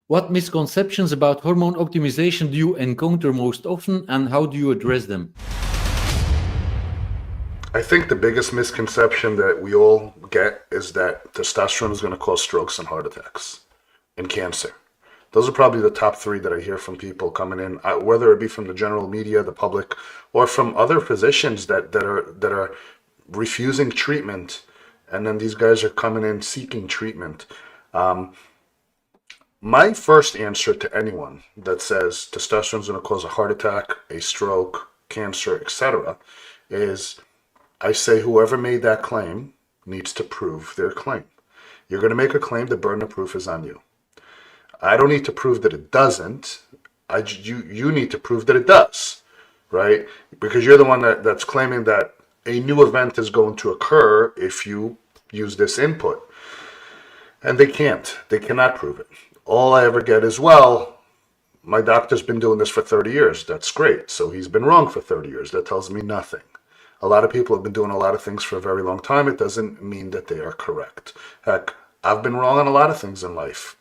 What misconceptions about hormone optimization do you encounter most often, and how do you address them? I think the biggest misconception that we all get is that testosterone is going to cause strokes and heart attacks and cancer. Those are probably the top three that I hear from people coming in, whether it be from the general media, the public, or from other physicians that are refusing treatment, and then these guys are coming in seeking treatment. My first answer to anyone that says testosterone is going to cause a heart attack, a stroke, cancer, etc., is I say whoever made that claim needs to prove their claim. You're going to make a claim, the burden of proof is on you. I don't need to prove that it doesn't. You need to prove that it does, right? Because you're the one that's claiming that a new event is going to occur if you use this input. And they can't. They cannot prove it. All I ever get is, well, my doctor's been doing this for 30 years. That's great. So he's been wrong for 30 years. That tells me nothing. A lot of people have been doing a lot of things for a very long time. It doesn't mean that they are correct. Heck, I've been wrong on a lot of things in life.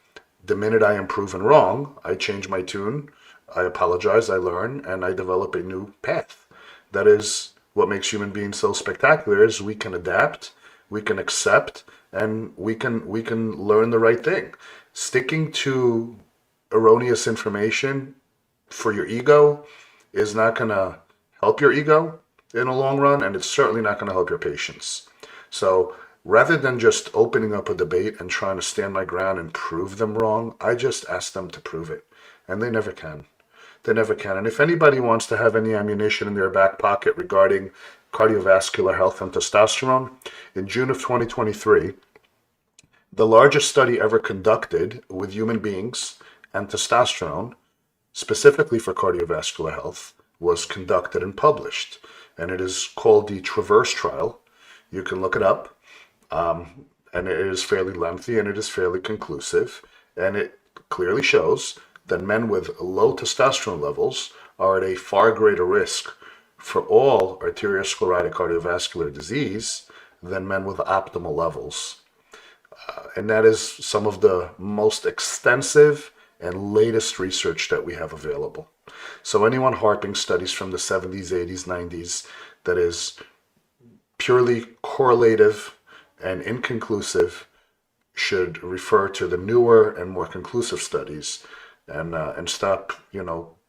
The minute I am proven wrong, I change my tune, I apologize, I learn, and I develop a new path. That is what makes human beings so spectacular, is we can adapt, we can accept, and we can learn the right thing. Sticking to erroneous information for your ego is not going to help your ego in the long run, and it's certainly not going to help your patients. So rather than just opening up a debate and trying to stand my ground and prove them wrong, I just ask them to prove it. And they never can. They never can. And if anybody wants to have any ammunition in their back pocket regarding cardiovascular health and testosterone, in June of 2023, the largest study ever conducted with human beings and testosterone, specifically for cardiovascular health, was conducted and published. And it is called the Traverse Trial. You can look it up. And it is fairly lengthy and it is fairly conclusive. And it clearly shows that men with low testosterone levels are at a far greater risk for all arteriosclerotic cardiovascular disease than men with optimal levels. And that is some of the most extensive and latest research that we have available. So anyone harping studies from the 70s, 80s, 90s that is purely correlative and inconclusive should refer to the newer and more conclusive studies and stop,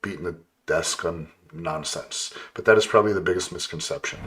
beating the desk on nonsense. But that is probably the biggest misconception.